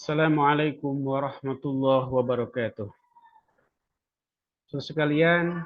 Assalamualaikum warahmatullahi wabarakatuh. Saudara sekalian,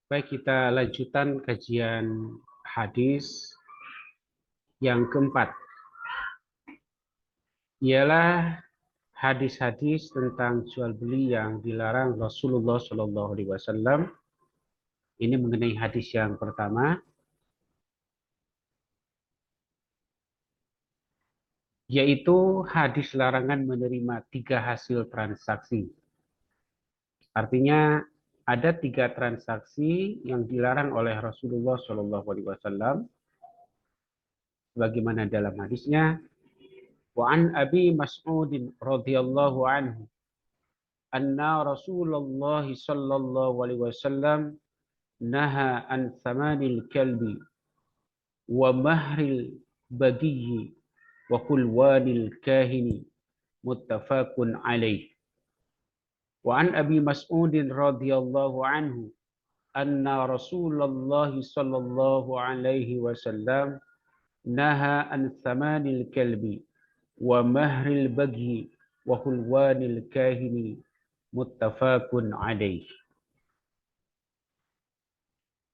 baik kita lanjutan kajian hadis yang keempat. Ialah hadis-hadis tentang jual beli yang dilarang Rasulullah Shallallahu Alaihi Wasallam. Ini mengenai hadis yang pertama, yaitu hadis larangan menerima 3 hasil transaksi. Artinya ada 3 transaksi yang dilarang oleh Rasulullah Shallallahu Alaihi Wasallam, bagaimana dalam hadisnya. Wa an Abi Mas'ud radhiyallahu anhu anna Rasulullah sallallahu alaihi wasallam naha an thamanil kalbi wa mahril bagiyyi wa kulwanil kahini muttafaqun alaih. Wa an Abi Mas'ud radhiyallahu anhu anna Rasulullah sallallahu alaihi wasallam naha an thamanil kalbi wa mahril baghi wa hulwanil kahini muttafaqun alaih.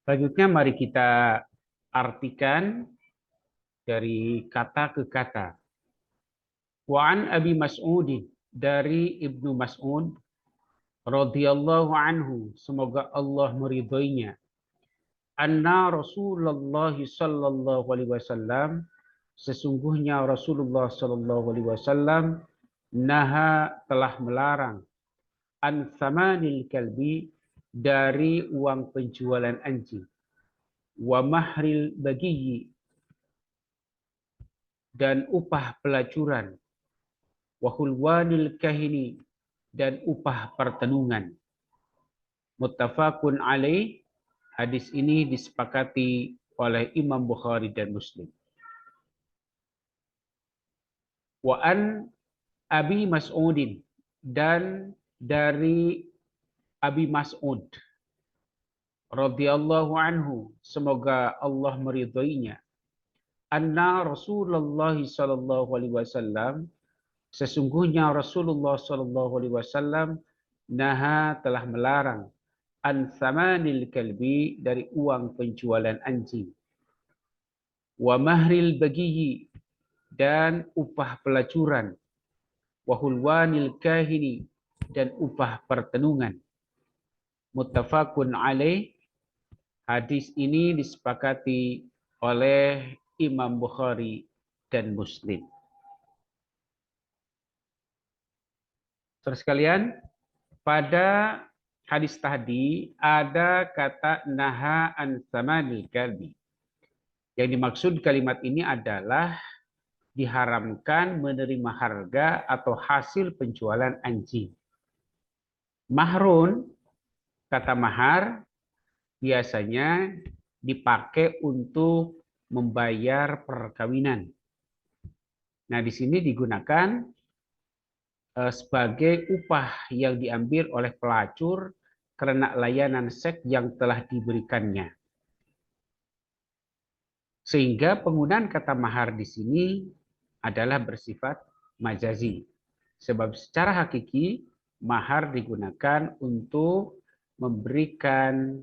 Selanjutnya mari kita artikan dari kata ke kata. Wa an Abi Mas'ud, dari Ibnu Mas'ud radhiyallahu anhu, semoga Allah meridhoinya, anna Rasulullah sallallahu alaihi wasallam, sesungguhnya Rasulullah sallallahu alaihi wasallam naha, telah melarang, an thamanil kalbi, dari uang penjualan anjing, wa mahril bagiyyi, dan upah pelacuran, wa hulwanil kahini, dan upah pertenungan. Muttafaqun alaih, hadis ini disepakati oleh Imam Bukhari dan Muslim. Wa an Abi Mas'udin, dan dari Abi Mas'ud radhiyallahu anhu, semoga Allah meridhoinya, anna Rasulullah sallallahu alaihi wasallam, sesungguhnya Rasulullah sallallahu alaihi wasallam naha, telah melarang, an thamanil kalbi, dari uang penjualan anjing, wa mahril bagiyyi, dan upah pelacuran, wa hulwanil kahini, dan upah pertenungan. Muttafaqun alaih, hadis ini disepakati oleh Imam Bukhari dan Muslim. Saudara sekalian, pada hadis tadi ada kata naha an tsamanil kalbi. Yang dimaksud kalimat ini adalah diharamkan menerima harga atau hasil penjualan anjing. Mahrun, kata mahar biasanya dipakai untuk membayar perkawinan. Nah, di sini digunakan sebagai upah yang diambil oleh pelacur karena layanan seks yang telah diberikannya. Sehingga penggunaan kata mahar di sini adalah bersifat majazi. Sebab secara hakiki mahar digunakan untuk memberikan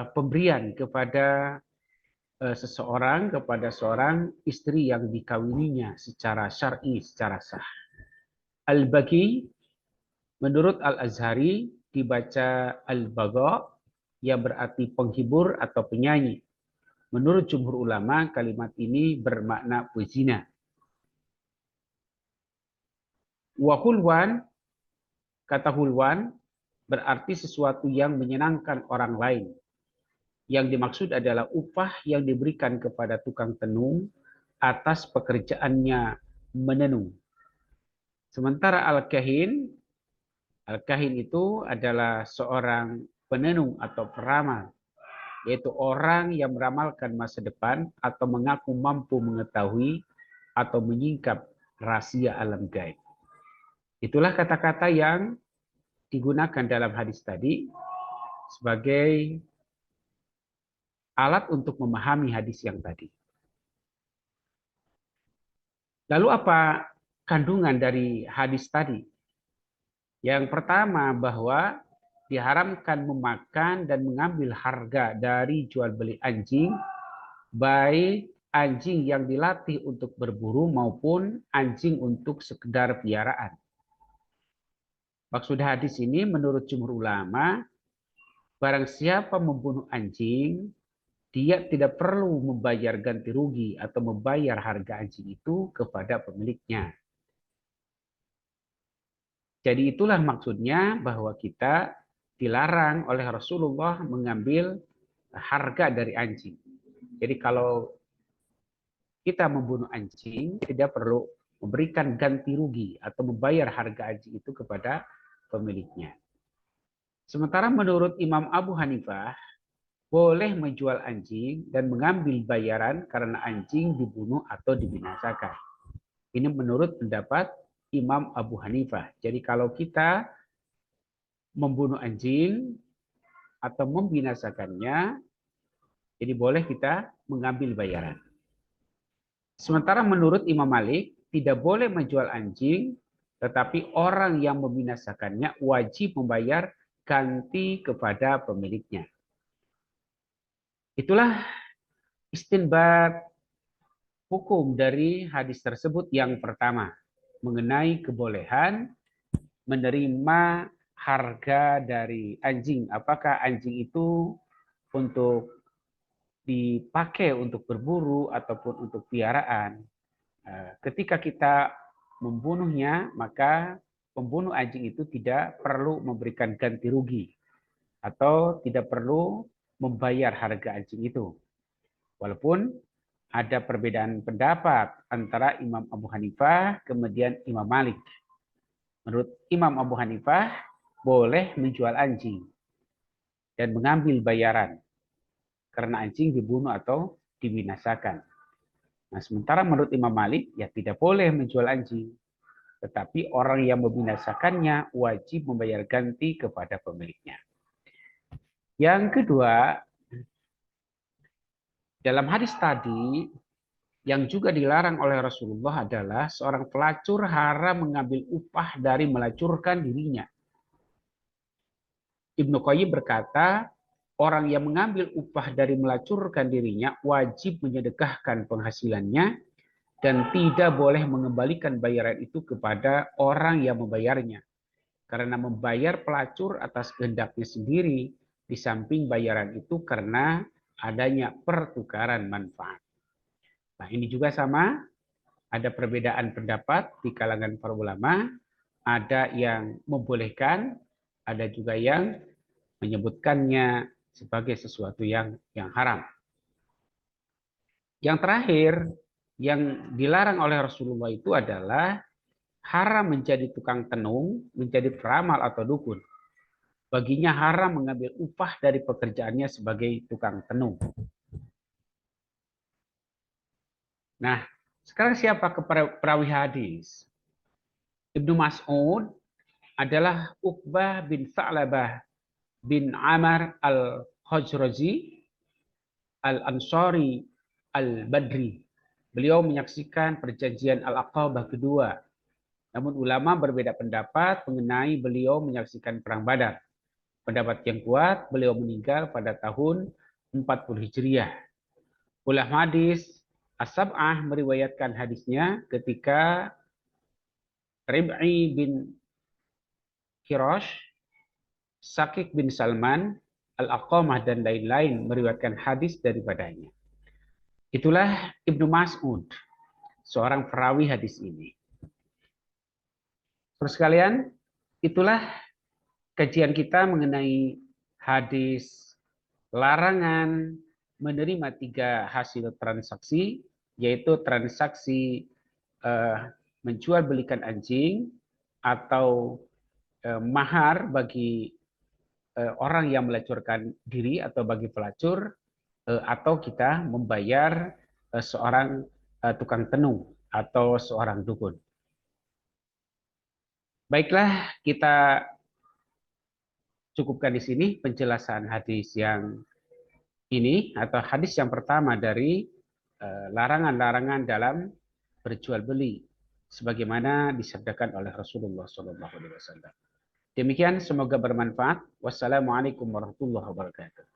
pemberian kepada seseorang, kepada seorang istri yang dikawininya secara syar'i, secara sah. Al-Baqi, menurut Al-Azhari dibaca Al-Bagha, yang berarti penghibur atau penyanyi. Menurut jumhur ulama, kalimat ini bermakna pezina. Wa hulwan, kata hulwan berarti sesuatu yang menyenangkan orang lain. Yang dimaksud adalah upah yang diberikan kepada tukang tenung atas pekerjaannya menenung. Sementara al-kahin itu adalah seorang penenung atau peramal, yaitu orang yang meramalkan masa depan atau mengaku mampu mengetahui atau menyingkap rahasia alam gaib. Itulah kata-kata yang digunakan dalam hadis tadi sebagai alat untuk memahami hadis yang tadi. Lalu apa kandungan dari hadis tadi. Yang pertama bahwa diharamkan memakan dan mengambil harga dari jual beli anjing, baik anjing yang dilatih untuk berburu maupun anjing untuk sekedar piaraan. Maksud hadis ini menurut jumhur ulama, barang siapa membunuh anjing, dia tidak perlu membayar ganti rugi atau membayar harga anjing itu kepada pemiliknya. Jadi itulah maksudnya bahwa kita dilarang oleh Rasulullah mengambil harga dari anjing. Jadi kalau kita membunuh anjing, tidak perlu memberikan ganti rugi atau membayar harga anjing itu kepada pemiliknya. Sementara menurut Imam Abu Hanifah, boleh menjual anjing dan mengambil bayaran karena anjing dibunuh atau dibinasakan. Ini menurut pendapat Imam Abu Hanifah. Jadi kalau kita membunuh anjing atau membinasakannya, jadi boleh kita mengambil bayaran. Sementara menurut Imam Malik, tidak boleh menjual anjing, tetapi orang yang membinasakannya wajib membayar ganti kepada pemiliknya. Itulah istinbat hukum dari hadis tersebut yang pertama, mengenai kebolehan menerima harga dari anjing. Apakah anjing itu untuk dipakai untuk berburu ataupun untuk piaraan. Ketika kita membunuhnya, maka pembunuh anjing itu tidak perlu memberikan ganti rugi atau tidak perlu membayar harga anjing itu. Walaupun ada perbedaan pendapat antara Imam Abu Hanifah kemudian Imam Malik. Menurut Imam Abu Hanifah, boleh menjual anjing dan mengambil bayaran karena anjing dibunuh atau dibinasakan. Nah, sementara menurut Imam Malik, ya tidak boleh menjual anjing. Tetapi orang yang membinasakannya wajib membayar ganti kepada pemiliknya. Yang kedua, dalam hadis tadi, yang juga dilarang oleh Rasulullah adalah seorang pelacur haram mengambil upah dari melacurkan dirinya. Ibnu Qayyim berkata, orang yang mengambil upah dari melacurkan dirinya wajib menyedekahkan penghasilannya dan tidak boleh mengembalikan bayaran itu kepada orang yang membayarnya. Karena membayar pelacur atas kehendaknya sendiri, di samping bayaran itu karena adanya pertukaran manfaat. Nah, ini juga sama, ada perbedaan pendapat di kalangan para ulama, ada yang membolehkan, ada juga yang menyebutkannya sebagai sesuatu yang haram. Yang terakhir, yang dilarang oleh Rasulullah itu adalah haram menjadi tukang tenung, menjadi peramal atau dukun. Baginya haram mengambil upah dari pekerjaannya sebagai tukang tenung. Nah, sekarang siapa perawi hadis? Ibnu Mas'ud adalah Uqbah bin Sa'labah bin Amr al-Khajraji al-Ansari al-Badri. Beliau menyaksikan perjanjian Al-Aqabah kedua. Namun ulama berbeda pendapat mengenai beliau menyaksikan perang Badar. Pendapat yang kuat, beliau meninggal pada tahun 40 Hijriah. Ulama hadis As-Sab'ah meriwayatkan hadisnya ketika Rib'i bin Kirash, Sakik bin Salman, Al-Aqamah dan lain-lain meriwayatkan hadis daripadanya. Itulah Ibnu Mas'ud, seorang perawi hadis ini. Terus sekalian, itulah kajian kita mengenai hadis larangan menerima 3 hasil transaksi, yaitu transaksi menjual belikan anjing atau mahar bagi orang yang melacurkan diri atau bagi pelacur, atau kita membayar seorang tukang tenung atau seorang dukun. Baiklah, kita cukupkan di sini penjelasan hadis yang ini atau hadis yang pertama dari larangan-larangan dalam berjual beli. sebagaimana disabdakan oleh Rasulullah SAW. Demikian, semoga bermanfaat. Wassalamualaikum warahmatullahi wabarakatuh.